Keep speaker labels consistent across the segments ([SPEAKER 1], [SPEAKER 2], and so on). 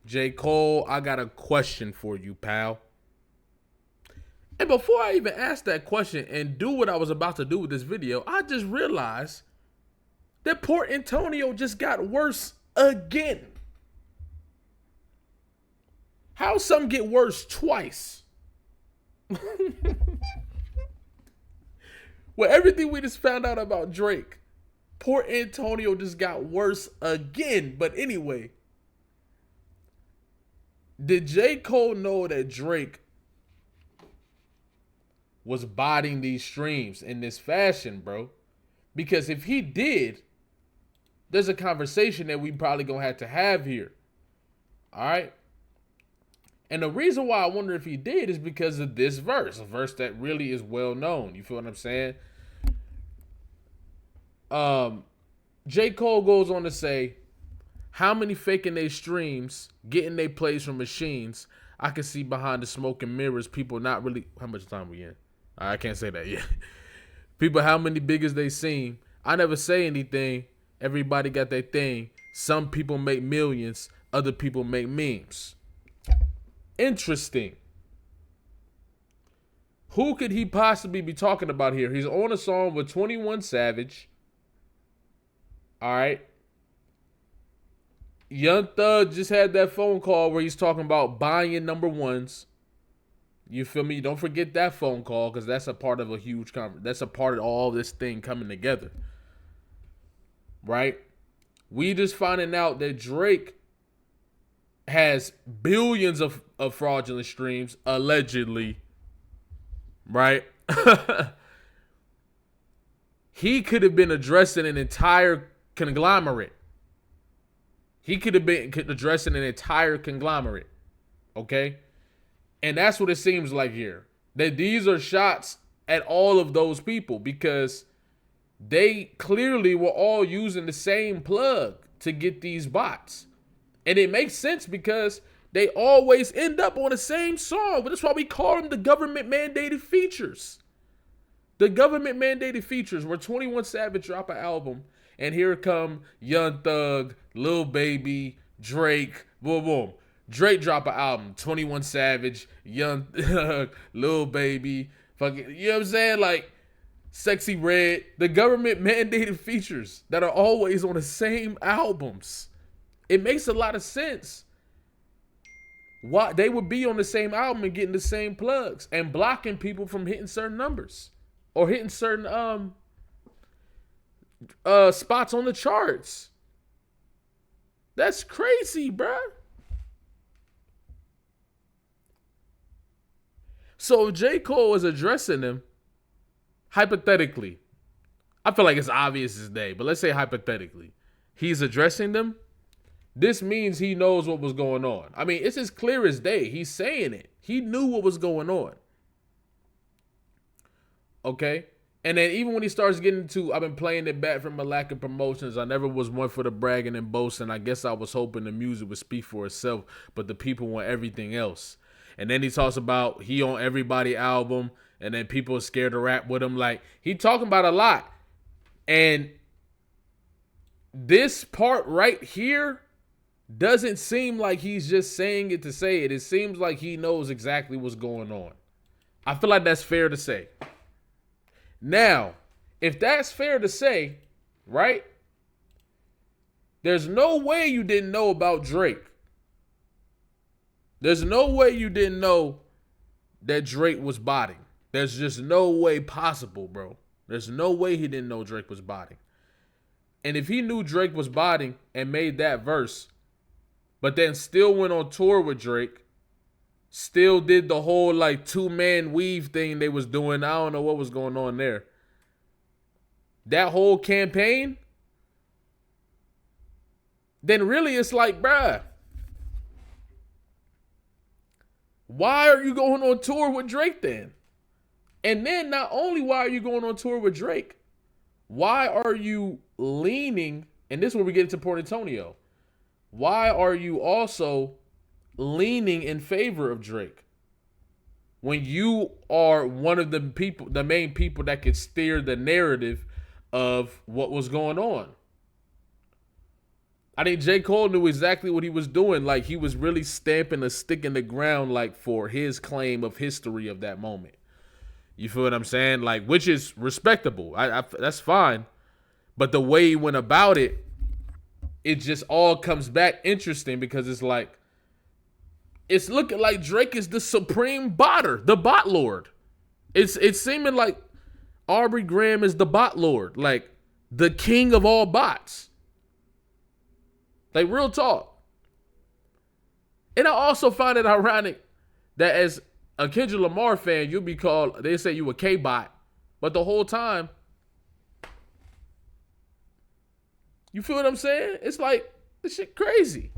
[SPEAKER 1] J. Cole, I got a question for you, pal. And before I even ask that question and do what I was about to do with this video, I just realized that Port Antonio just got worse again. How some get worse twice? With everything we just found out about Drake, Port Antonio just got worse again. But anyway, did J. Cole know that Drake was botting these streams in this fashion, bro? Because if he did, there's a conversation that we probably gonna have here. All right. And the reason why I wonder if he did is because of this verse, a verse that really is well known. You feel what I'm saying? J. Cole goes on to say, how many faking their streams, getting their plays from machines, I can see behind the smoke and mirrors, people not really, how much time we in? I can't say that yet. People, how many big as they seem. I never say anything. Everybody got their thing. Some people make millions. Other people make memes. Interesting. Who could he possibly be talking about here? He's on a song with 21 Savage. All right. Young Thug just had that phone call where he's talking about buying number ones. You feel me? Don't forget that phone call, because that's a part of a huge conversation. That's a part of all this thing coming together. Right? We just finding out that Drake has billions of fraudulent streams, allegedly. Right? He could have been addressing an entire conglomerate. He could have been addressing an entire conglomerate. Okay? And that's what it seems like here. That these are shots at all of those people, because they clearly were all using the same plug to get these bots. And it makes sense because they always end up on the same song. But that's why we call them the government mandated features. The government mandated features, where 21 Savage drop an album, and here come Young Thug, Lil Baby, Drake, boom, boom. Drake drop an album, 21 Savage, Young Thug, Lil Baby, fucking, you know what I'm saying? Like, Sexy Red, the government mandated features that are always on the same albums. It makes a lot of sense why they would be on the same album and getting the same plugs and blocking people from hitting certain numbers or hitting certain spots on the charts. That's crazy, bruh. So if J. Cole is addressing them, hypothetically, I feel like it's obvious as day, but let's say hypothetically, he's addressing them. This means he knows what was going on. I mean, it's as clear as day. He's saying it. He knew what was going on. Okay? And then even when he starts getting into, I've been playing it back from a lack of promotions. I never was one for the bragging and boasting. I guess I was hoping the music would speak for itself, but the people want everything else. And then he talks about he on everybody album, and then people are scared to rap with him. Like, he talking about a lot. And this part right here doesn't seem like he's just saying it to say it. It seems like he knows exactly what's going on. I feel like that's fair to say. Now, if that's fair to say, right? There's no way you didn't know about Drake. There's no way you didn't know that Drake was botting. There's just no way possible, bro. There's no way he didn't know Drake was botting. And if he knew Drake was botting and made that verse, but then still went on tour with Drake, still did the whole like 2-man weave thing they was doing, I don't know what was going on there. That whole campaign, then really it's like, bruh, why are you going on tour with Drake then? And then not only why are you going on tour with Drake, why are you leaning, and this is where we get into Port Antonio, why are you also leaning in favor of Drake when you are one of the people, the main people that could steer the narrative of what was going on? I think J. Cole knew exactly what he was doing. Like, he was really stamping a stick in the ground, like, for his claim of history of that moment. You feel what I'm saying? Like, which is respectable. That's fine. But the way he went about it, it just all comes back interesting because it's like, it's looking like Drake is the supreme botter, the bot lord. It's seeming like Aubrey Graham is the bot lord, like the king of all bots. Like, real talk. And I also find it ironic that as a Kendrick Lamar fan, you'll be called, they say you a K-bot, but the whole time, you feel what I'm saying? It's like, this shit crazy.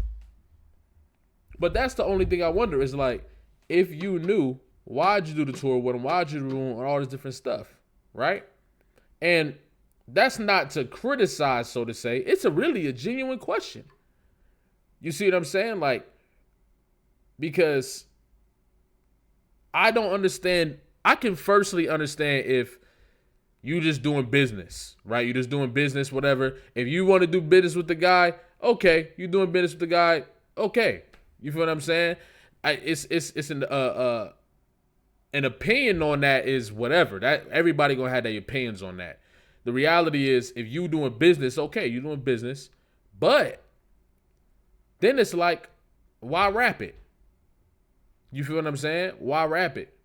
[SPEAKER 1] But that's the only thing I wonder is like, if you knew, why'd you do the tour with him? Why'd you do all this different stuff, right? And that's not to criticize, so to say. It's really a genuine question. You see what I'm saying? Like, because I don't understand. I can firstly understand if you just doing business, right? You just doing business, whatever. If you want to do business with the guy, okay. You doing business with the guy, okay. You feel what I'm saying? It's an opinion on that is whatever. That everybody gonna have their opinions on that. The reality is, if you doing business, okay, you doing business, but then it's like, why rap it? You feel what I'm saying? Why rap it?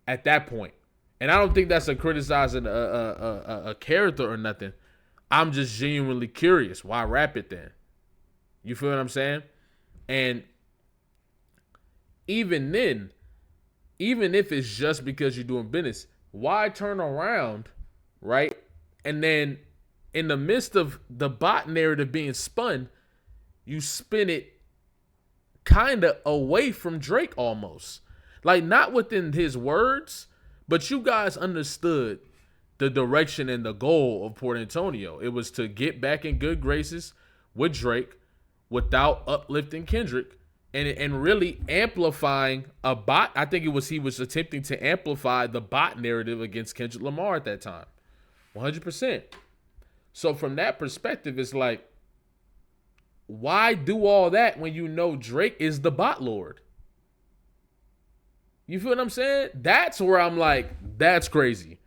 [SPEAKER 1] At that point. And I don't think that's a criticizing a character or nothing. I'm just genuinely curious. Why rap it then? You feel what I'm saying? And even then, even if it's just because you're doing business, why turn around, right? And then in the midst of the bot narrative being spun, you spin it kind of away from Drake almost. Like, not within his words, but you guys understood the direction and the goal of Port Antonio. It was to get back in good graces with Drake without uplifting Kendrick and really amplifying a bot. I think he was attempting to amplify the bot narrative against Kendrick Lamar at that time. 100%. So from that perspective, it's like, why do all that when you know Drake is the bot lord? You feel what I'm saying? That's where I'm like, that's crazy.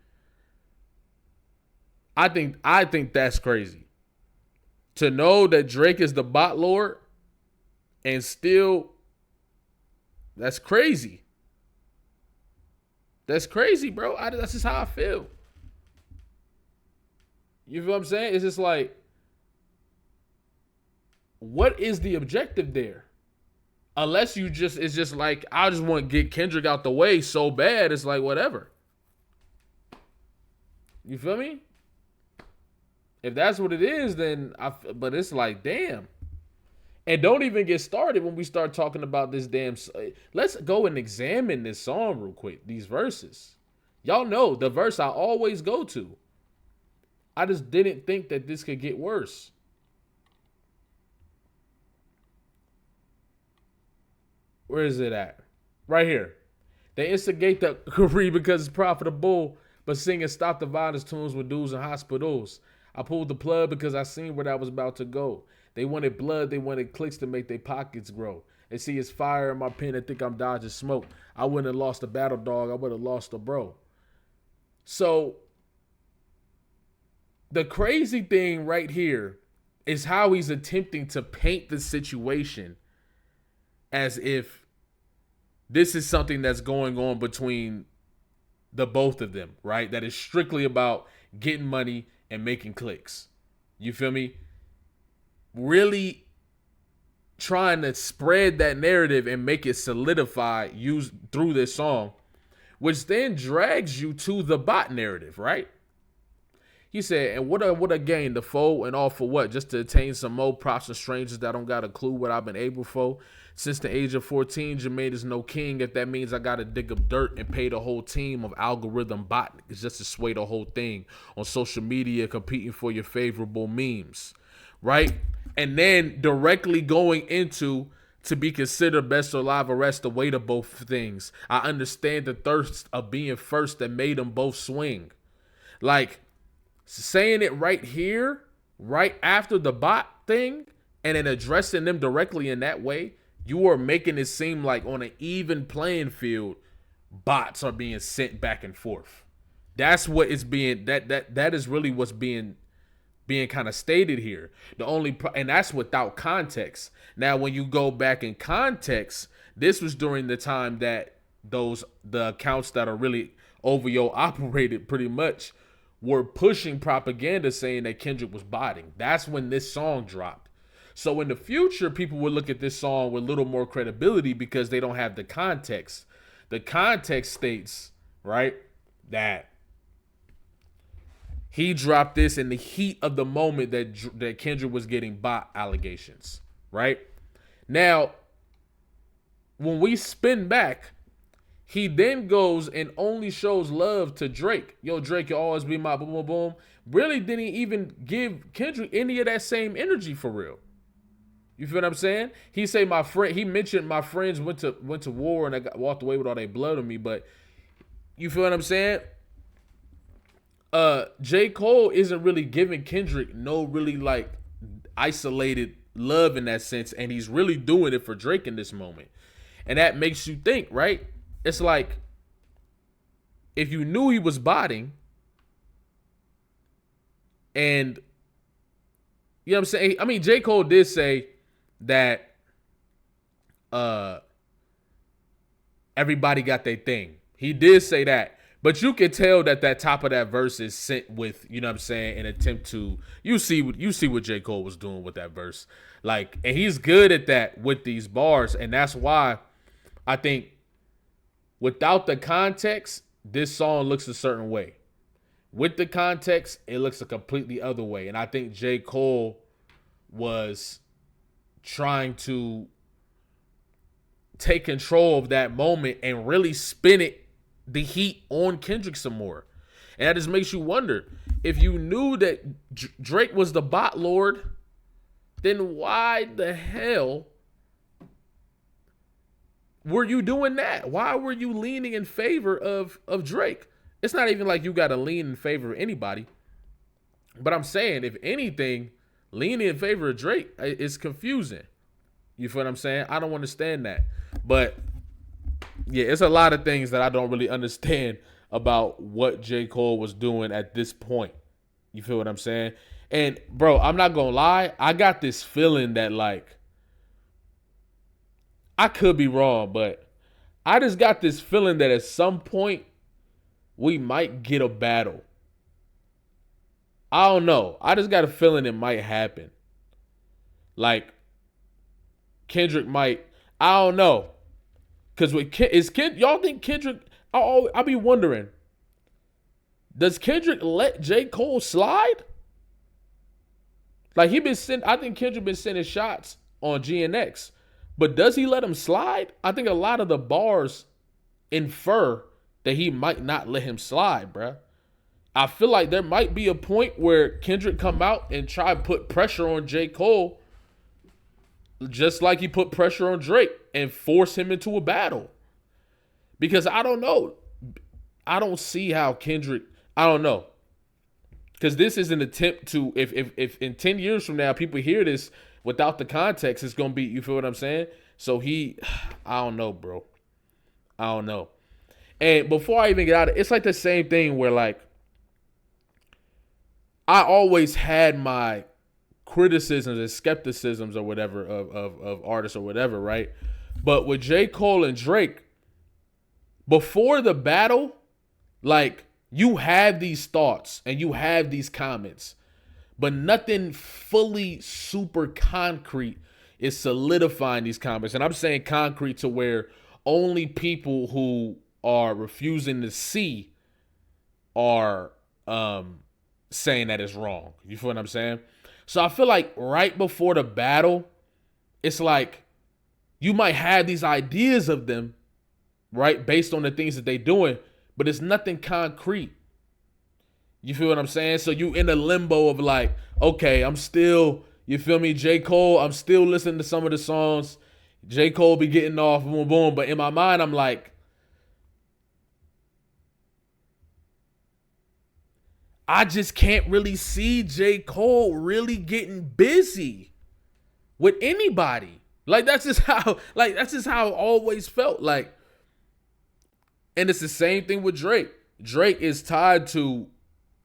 [SPEAKER 1] I think that's crazy. To know that Drake is the bot lord and still, that's crazy. That's crazy, bro. That's just how I feel. You feel what I'm saying? It's just like, what is the objective there? Unless it's just like, I just want to get Kendrick out the way so bad, it's like, whatever. You feel me? If that's what it is, then but it's like, damn. And don't even get started when we start talking about this damn. Let's go and examine this song real quick, these verses. Y'all know the verse I always go to. I just didn't think that this could get worse. Where is it at? Right here. They instigate the career because it's profitable, but singing Stop the Violence tunes with dudes in hospitals. I pulled the plug because I seen where that was about to go. They wanted blood, they wanted clicks to make their pockets grow. They see it's fire in my pen, they think I'm dodging smoke. I wouldn't have lost a battle dog, I would have lost a bro. So, the crazy thing right here is how he's attempting to paint the situation as if this is something that's going on between the both of them, right? That is strictly about getting money and making clicks. You feel me? Really trying to spread that narrative and make it solidify used through this song, which then drags you to the bot narrative, right? He said, and what a gain, the foe and all for what? Just to attain some more props to strangers that don't got a clue what I've been able for. Since the age of 14, Jermaine is no king. If that means I got to dig up dirt and pay the whole team of algorithm bot just to sway the whole thing on social media competing for your favorable memes, right? And then directly going into to be considered best alive arrest the weight of both things. I understand the thirst of being first that made them both swing. Like, saying it right here right after the bot thing and then addressing them directly in that way, you are making it seem like on an even playing field, bots are being sent back and forth. That's what is being that is really what's being kind of stated here. And that's without context. Now, when you go back in context, this was during the time that the accounts that are really OVO operated pretty much were pushing propaganda saying that Kendrick was botting. That's when this song dropped. So in the future, people will look at this song with a little more credibility because they don't have the context. The context states, right, that he dropped this in the heat of the moment that Kendrick was getting bot allegations, right? Now, when we spin back, he then goes and only shows love to Drake. Yo, Drake, you'll always be my boom, boom, boom. Really didn't even give Kendrick any of that same energy for real. You feel what I'm saying? He say my friend. He mentioned my friends went to war and I walked away with all their blood on me. But you feel what I'm saying? J. Cole isn't really giving Kendrick no really like isolated love in that sense, and he's really doing it for Drake in this moment. And that makes you think, right? It's like if you knew he was botting, and you know what I'm saying? I mean, J. Cole did say that everybody got their thing. He did say that. But you can tell that top of that verse is sent with, you know what I'm saying, an attempt to you see what J. Cole was doing with that verse. Like, and he's good at that with these bars. And that's why I think without the context, this song looks a certain way. With the context, it looks a completely other way. And I think J. Cole was trying to take control of that moment and really spin it, the heat on Kendrick some more. And that just makes you wonder, if you knew that Drake was the bot lord, then why the hell were you doing that? Why were you leaning in favor of Drake? It's not even like you got to lean in favor of anybody. But I'm saying, if anything, leaning in favor of Drake is confusing. You feel what I'm saying? I don't understand that. But yeah, it's a lot of things that I don't really understand about what J. Cole was doing at this point. You feel what I'm saying? And bro, I'm not gonna lie, I got this feeling that, like, I could be wrong, but I just got this feeling that at some point we might get a battle. I don't know. I just got a feeling it might happen. Like, Kendrick might, I don't know. Because y'all think Kendrick, I'll be wondering, does Kendrick let J. Cole slide? Like, I think Kendrick been sending shots on GNX, but does he let him slide? I think a lot of the bars infer that he might not let him slide, bruh. I feel like there might be a point where Kendrick come out and try to put pressure on J. Cole, just like he put pressure on Drake, and force him into a battle. Because I don't know. I don't see how Kendrick, I don't know. Because this is an attempt to, if in 10 years from now people hear this without the context, it's going to be, you feel what I'm saying? So I don't know, bro. I don't know. And before I even get out of it, it's like the same thing where, like, I always had my criticisms and skepticisms or whatever of artists or whatever, right? But with J. Cole and Drake, before the battle, like, you have these thoughts and you have these comments, but nothing fully super concrete is solidifying these comments. And I'm saying concrete to where only people who are refusing to see are saying that it's wrong. You feel what I'm saying? So I feel like right before the battle, it's like you might have these ideas of them, right, based on the things that they doing, but it's nothing concrete. You feel what I'm saying? So you in a limbo of like, okay, I'm still, you feel me, J. Cole, I'm still listening to some of the songs. J. Cole be getting off, boom, boom. But in my mind, I'm like, I just can't really see J. Cole really getting busy with anybody. Like that's just how I always felt. Like, and it's the same thing with Drake. Drake is tied to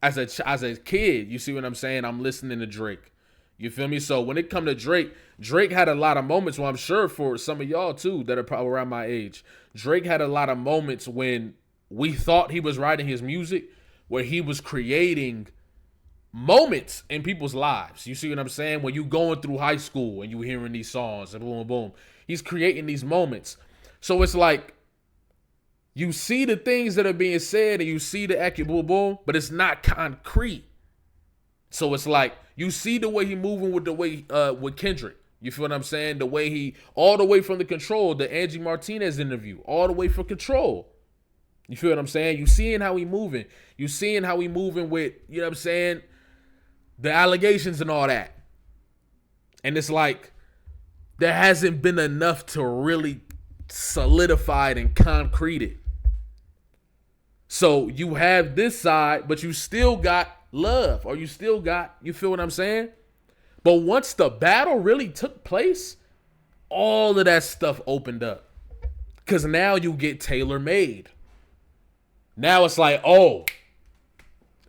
[SPEAKER 1] as a kid. You see what I'm saying? I'm listening to Drake. You feel me? So when it come to Drake, Drake had a lot of moments. Well, I'm sure for some of y'all too that are probably around my age, Drake had a lot of moments when we thought he was writing his music, where he was creating moments in people's lives. You see what I'm saying? When you going through high school and you hearing these songs and boom, boom, boom, he's creating these moments. So it's like you see the things that are being said and you see the accurate boom, boom, but it's not concrete. So it's like you see the way he moving with the way with Kendrick. You feel what I'm saying? The way he all the way from the Control, the Angie Martinez interview, all the way from Control. You feel what I'm saying? You seeing how he moving. You seeing how he moving with, you know what I'm saying, the allegations and all that. And it's like there hasn't been enough to really solidify it and concrete it. So you have this side, but you still got love, or you still got, you feel what I'm saying? But once the battle really took place, all of that stuff opened up. Because now you get tailor-made. Now it's like, oh,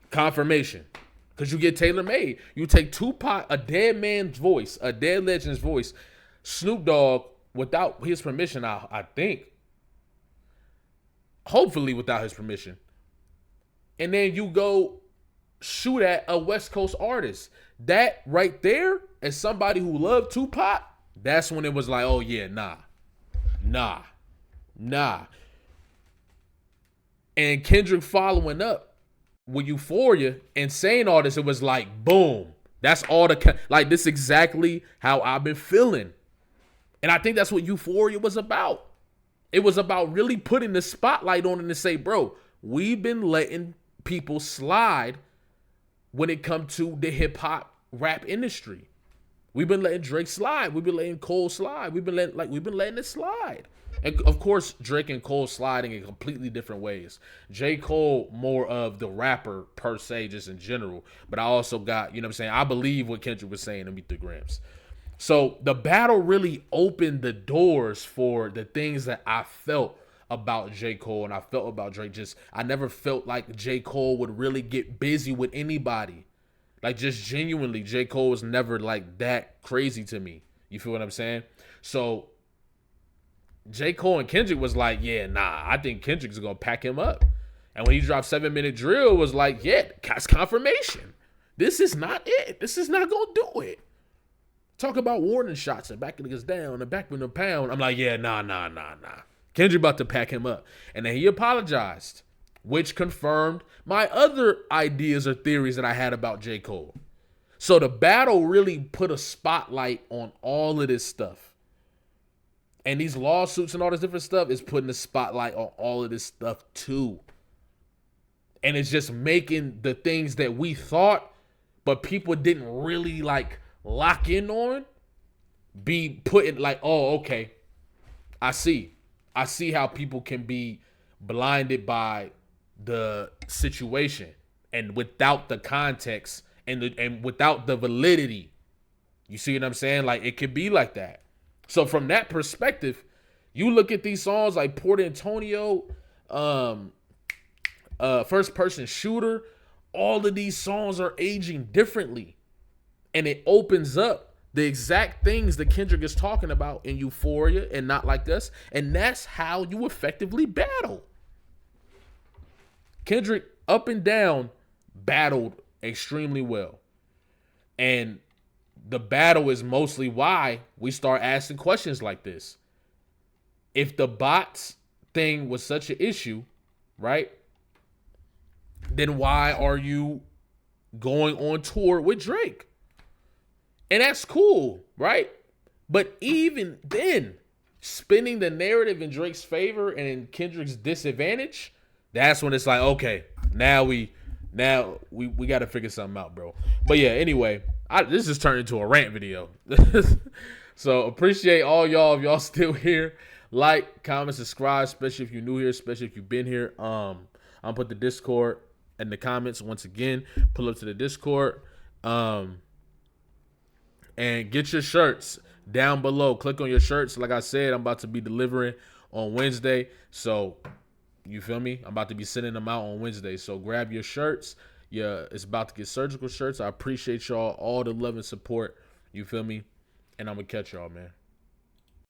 [SPEAKER 1] confirmation. Because you get tailor-made. You take Tupac, a dead man's voice, a dead legend's voice, Snoop Dogg, without his permission, I think. Hopefully without his permission. And then you go shoot at a West Coast artist. That right there, as somebody who loved Tupac, that's when it was like, oh yeah, nah. And Kendrick following up with Euphoria and saying all this, it was like, boom. That's all like this is exactly how I've been feeling. And I think that's what Euphoria was about. It was about really putting the spotlight on it and say, bro, we've been letting people slide when it comes to the hip hop rap industry. We've been letting Drake slide. We've been letting Cole slide. We've been letting it slide. And of course, Drake and Cole sliding in completely different ways. J. Cole, more of the rapper per se, just in general. But I also got, you know what I'm saying? I believe what Kendrick was saying in Meet the Grams. So the battle really opened the doors for the things that I felt about J. Cole and I felt about Drake. I never felt like J. Cole would really get busy with anybody. Like, just genuinely, J. Cole was never like that crazy to me. You feel what I'm saying? So J. Cole and Kendrick was like, yeah, nah, I think Kendrick's going to pack him up. And when he dropped 7 Minute Drill, was like, yeah, that's confirmation. This is not it. This is not going to do it. Talk about warning shots and backing niggas down and back with the pound. I'm like, yeah, nah. Kendrick about to pack him up. And then he apologized, which confirmed my other ideas or theories that I had about J. Cole. So the battle really put a spotlight on all of this stuff. And these lawsuits and all this different stuff is putting the spotlight on all of this stuff too. And it's just making the things that we thought, but people didn't really like lock in on, be put in like, oh, okay, I see how people can be blinded by the situation and without the context and without the validity. You see what I'm saying? Like, it could be like that. So from that perspective, you look at these songs like Port Antonio, First Person Shooter, all of these songs are aging differently. And it opens up the exact things that Kendrick is talking about in Euphoria and Not Like Us. And that's how you effectively battle. Kendrick, up and down, battled extremely well. And the battle is mostly why we start asking questions like this. If the bots thing was such an issue, right? Then why are you going on tour with Drake? And that's cool, right? But even then, spinning the narrative in Drake's favor and in Kendrick's disadvantage, that's when it's like, okay, now we got to figure something out, bro. But yeah, anyway, this just turned into a rant video. So appreciate all y'all if y'all still here. Like, comment, subscribe, especially if you're new here, especially if you've been here. I'll put the Discord in the comments. Once again, pull up to the Discord. And get your shirts down below. Click on your shirts. Like I said, I'm about to be delivering on Wednesday. So, you feel me? I'm about to be sending them out on Wednesday. So, grab your shirts. Yeah, it's about to get surgical shirts. I appreciate y'all, all the love and support. You feel me? And I'm going to catch y'all, man.